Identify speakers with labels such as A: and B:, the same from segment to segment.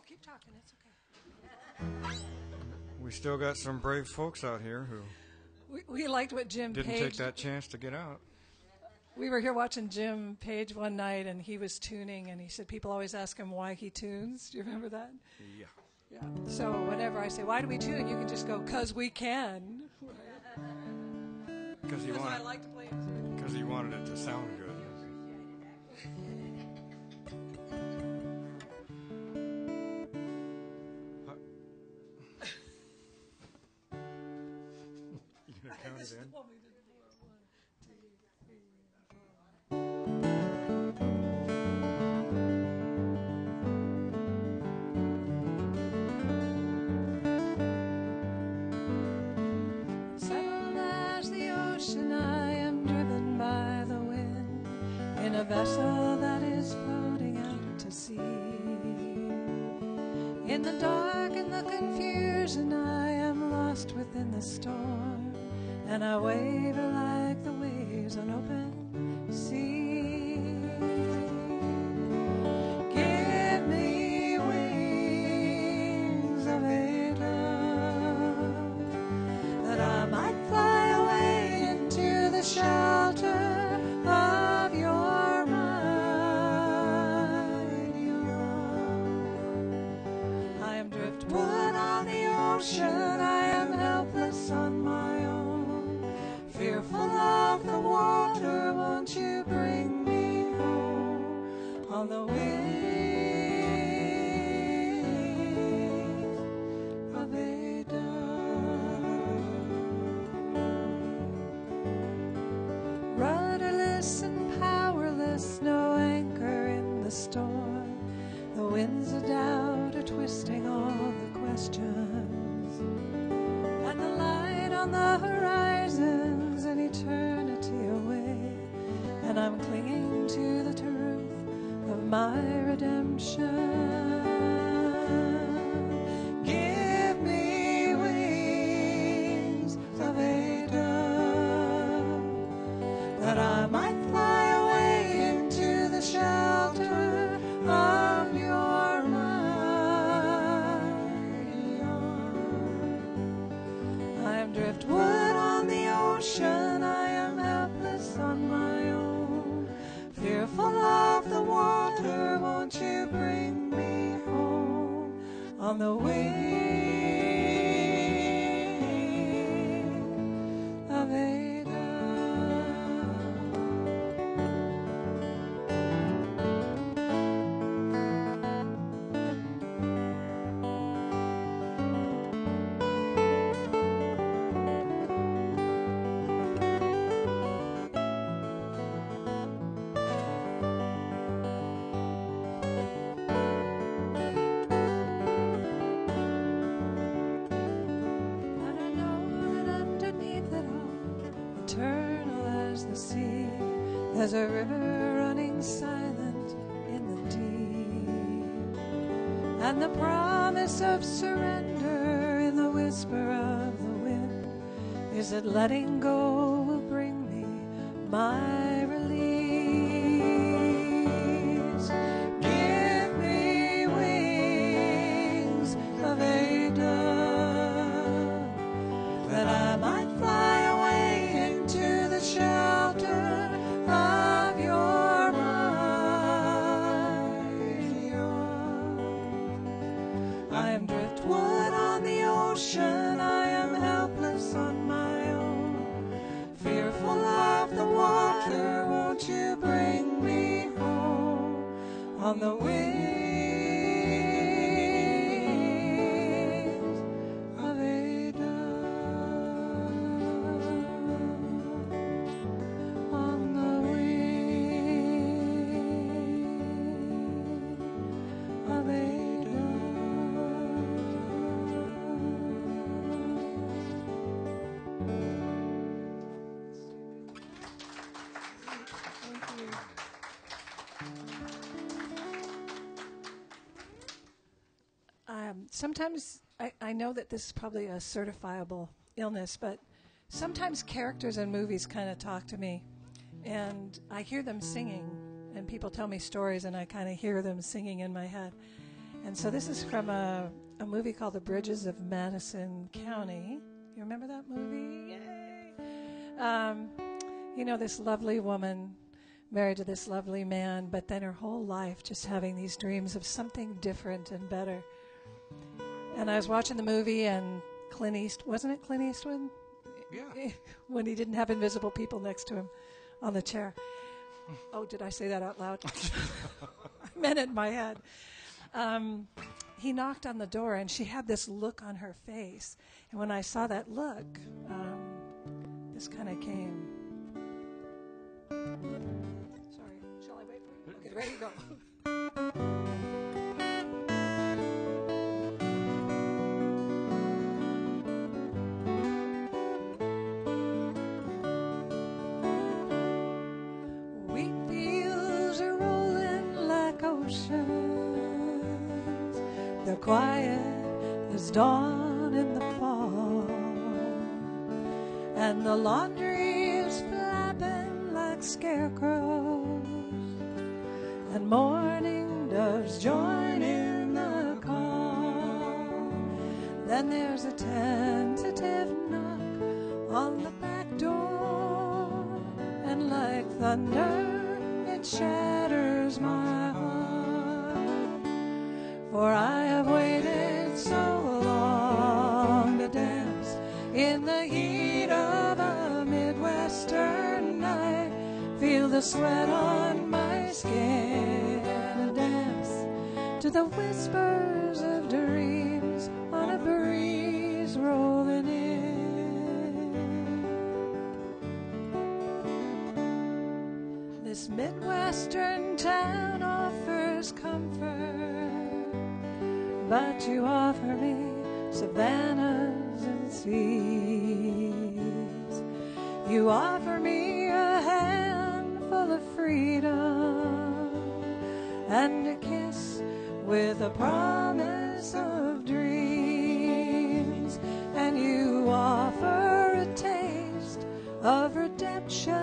A: keep talking. It's okay.
B: We still got some brave folks out here who
A: we liked what Jim
B: didn't
A: Page...
B: take that chance to get out.
A: We were here watching Jim Page one night, and he was tuning, and he said people always ask him why he tunes. Do you remember that?
B: Yeah.
A: Yeah. So whenever I say, why do we tune? You can just go, 'cause we can.
B: Because he
A: I like to play it.
B: Because he wanted it to sound good. You gonna count it in?
A: Settled as the ocean, I am driven by the wind in a vessel that is floating out to sea. In the dark and the confusion, I am lost within the storm, and I waver like the waves on open sea. Give me wings of a dove, that I might fly away into the shelter of your mighty arm. I am driftwood on the ocean, I am helpless on my own, fearful of the water, won't you bring me home on the wings of a dove. Rudderless and powerless, no anchor in the storm, the winds of doubt are twisting all the questions, and the light on the horizon's an eternity away, and I'm clinging to the truth of my redemption. Give me wings of a dove, that I might fly away into the shelter of your mighty arm. I am driftwood on the ocean, I am helpless on my own, fearful of the water, won't you bring me home on the wing of a dove. And I know that underneath it all, eternal as the sea, there's a river running silent in the deep, and the promise of surrender in the whisper of the wind is that letting go will bring me my release. Give me wings of a dove, that I might fly away into the shelter of your mighty arm. I am driftwood on the ocean, I am helpless on my own, fearful of the water, won't you bring me home on the wings of a dove, on the wings of a dove. Thank you. Sometimes I know that this is probably a certifiable illness, but sometimes characters in movies kind of talk to me, and I hear them singing, and people tell me stories, and I kind of hear them singing in my head. And so this is from a movie called The Bridges of Madison County. You remember that movie? Yay! This lovely woman married to this lovely man, but then her whole life just having these dreams of something different and better. And I was watching the movie, and Clint Eastwood, wasn't it Clint Eastwood?
B: Yeah.
A: When he didn't have invisible people next to him on the chair. Oh, did I say that out loud? I meant it in my head. He knocked on the door, and she had this look on her face. And when I saw that look, this kind of came. Sorry, shall I wait for you? Okay, ready to go. Wheat fields are rolling like oceans. They're quiet as dawn in the fall. And the laundry is flapping like scarecrows. And morning doves join in the call. Then there's a tentative knock on the back door. And like thunder, it shatters my heart. For I have waited so long to dance in the heat of a Midwestern night. Feel the sweat on my skin and dance to the whispers of dreams on a breeze rolling in. This Midwestern town offers comfort, but you offer me savannas and seas. You offer me a handful of freedom and a kiss with a promise of dreams. And you offer a taste of redemption.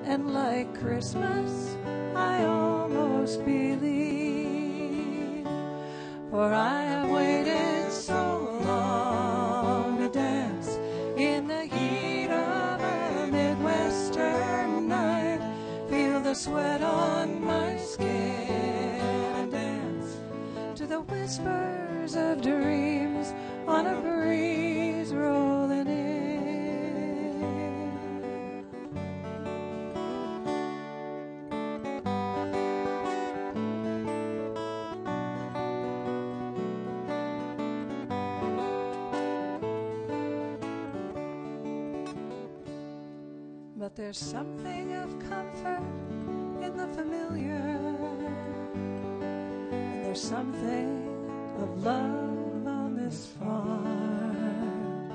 A: And like Christmas, I almost believe. For I have waited so long to dance in the heat of a Midwestern night. Feel the sweat on my skin and dance to the whispers of dreams on a breeze rolling in. But there's something of comfort in the familiar, and there's something of love on this farm.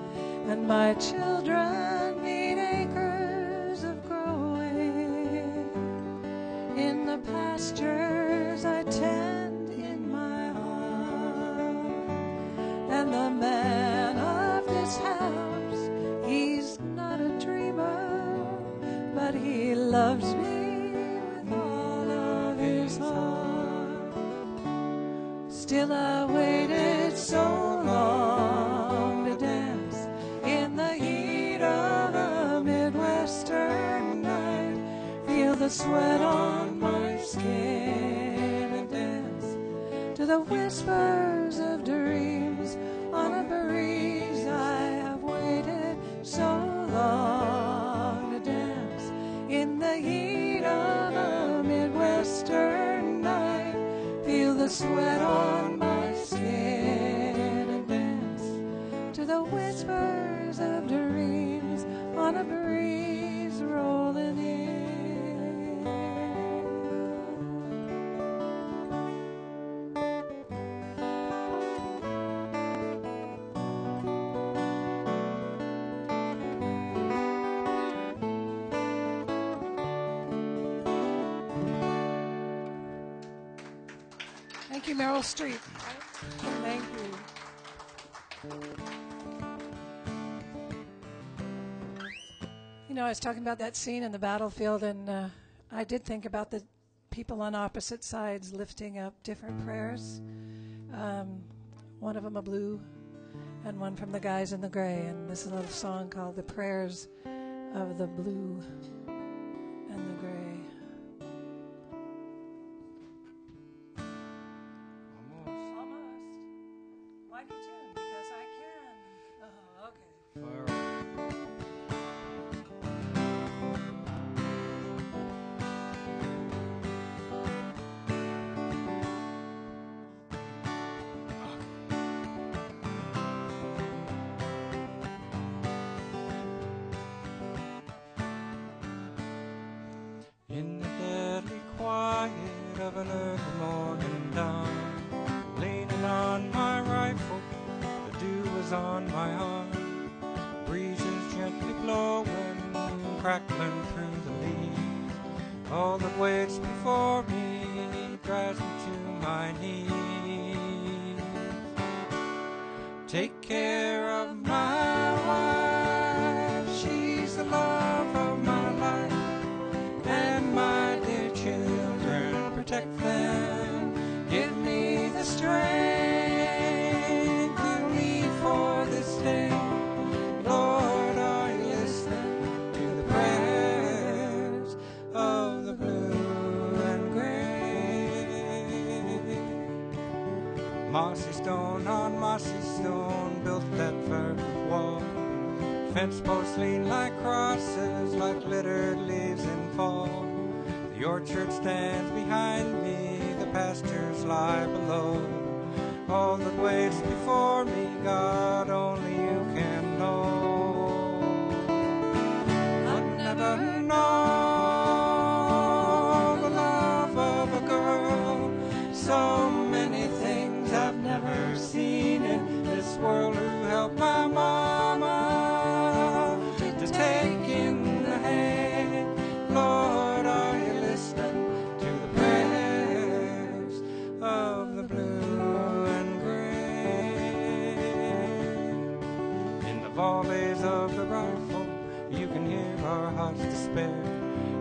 A: And my children need acres of growing in the pastures I tend in my heart. And the man of this house, he's not a dreamer, but he loves me with all of his heart. Still I waited so long to dance in the heat of a Midwestern night. Feel the sweat on my skin and dance to the whispers of dreams on a breeze. I have waited so long to dance in the heat of a Midwestern night. Feel the sweat on my skin and dance to the whispers of dreams on a breeze rolling in. Thank you, Meryl Streep. Thank you. You know, I was talking about that scene in the battlefield, and I did think about the people on opposite sides lifting up different prayers. One of them a blue and one from the guys in the gray. And this is a little song called The Prayers of the Blue and the Gray. Almost. Why do you tune? Because I can. Oh, okay.
B: Fire. In the deadly quiet of an early morning dawn, leaning on my rifle, the dew was on my arm, breezes gently blowing, crackling through the leaves. All that waits before me drives me to my knees. Take care of my wife, she's the love of my life. And my dear children, protect them. Give me the strength you'll need for this day. Lord, are you listening to the prayers of the blue and gray? Mossy stone on mossy stone built that firm wall. Fence posts lean like crosses, like littered leaves in fall. The orchard stands behind me, the pastures lie below. All that waits before me, God, only you can know. I've never known the love of a girl. So many things I've never seen in this world. Who helped my mama to take in the hand. Lord, are you listening to the prayers of the blue and gray? In the volleys of the rifle, you can hear our hearts despair.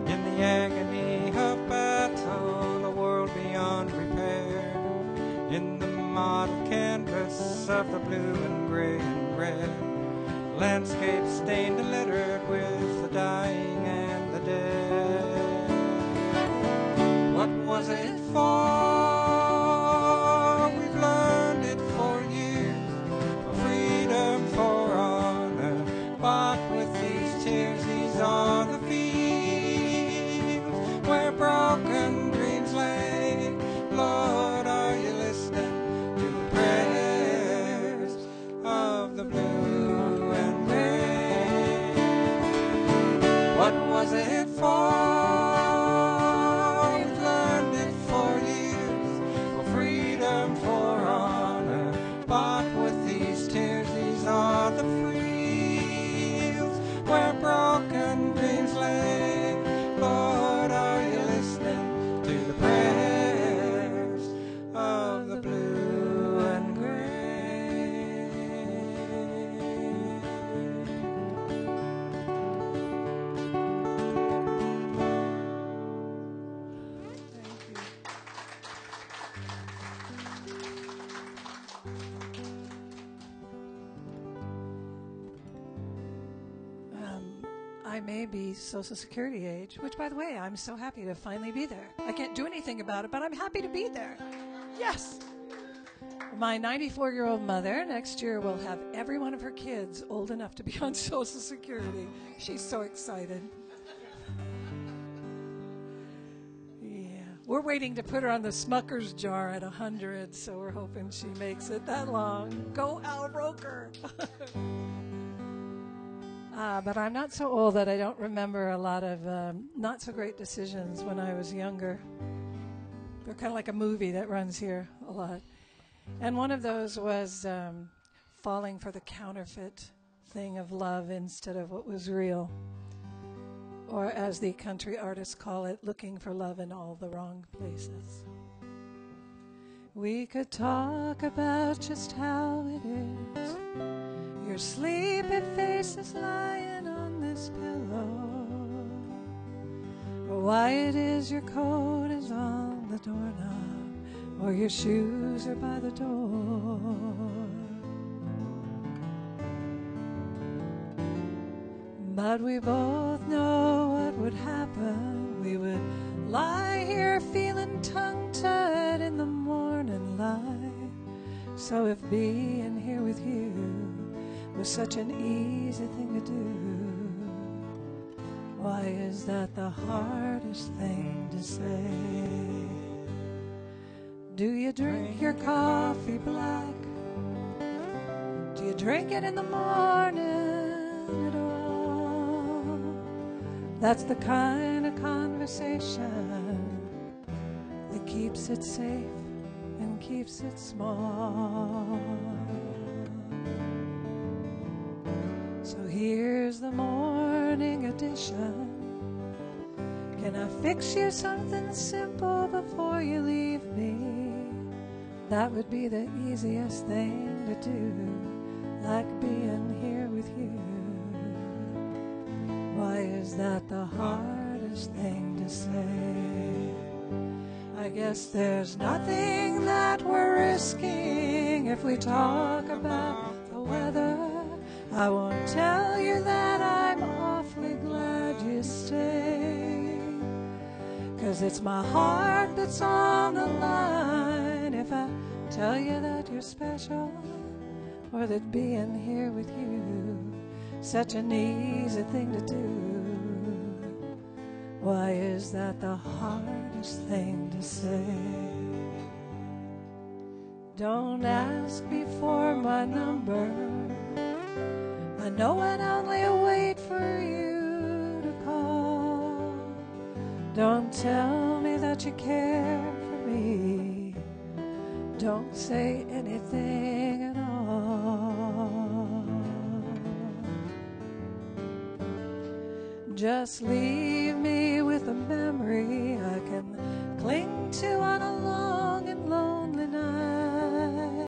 B: In the agony of battle, a world beyond repair. In the mottled canvas of the blue and gray and red, landscape stained and littered with the dying and the dead. What was it for? We've learned it for years. For freedom, for honor, bought with these tears. These are the fields where broken dreams lay. Lord, are you listening to the prayers of the blue and gray? What was it for? We've learned it for years. For freedom, for honor, bought with these tears. These are the fields where broken dreams lay. Lord, are you listening to the prayers of the blue and gray?
A: Thank you. I may be Social Security age, which, by the way, I'm so happy to finally be there. I can't do anything about it, but I'm happy to be there. Yes! My 94-year-old mother next year will have every one of her kids old enough to be on Social Security. She's so excited. Yeah. We're waiting to put her on the Smucker's jar at 100, so we're hoping she makes it that long. Go, Al Roker! But I'm not so old that I don't remember a lot of not so great decisions when I was younger. They're kind of like a movie that runs here a lot. And one of those was falling for the counterfeit thing of love instead of what was real. Or as the country artists call it, looking for love in all the wrong places. We could talk about just how it is. Your sleepy face is lying on this pillow. why it is your coat is on the doorknob or your shoes are by the door. But we both know what would happen. We would lie here feeling tongue-tied in the morning light. So if being here with you was such an easy thing to do, why is that the hardest thing to say? Do you drink your coffee black? Do you drink it in the morning at all? That's the kind of conversation that keeps it safe and keeps it small. So here's the morning edition. Can I fix you something simple before you leave me? That would be the easiest thing to do, like being here with you. Why is that the hardest thing to say? I guess there's nothing that we're risking if we talk about the weather. I won't tell you that I'm awfully glad you stayed, 'cause it's my heart that's on the line if I tell you that you're special, or that being here with you such an easy thing to do. Why is that the hardest thing to say? Don't ask me for my number. I know I'd only wait for you to call. Don't tell me that you care for me. Don't say anything at all. Just leave me with a memory I can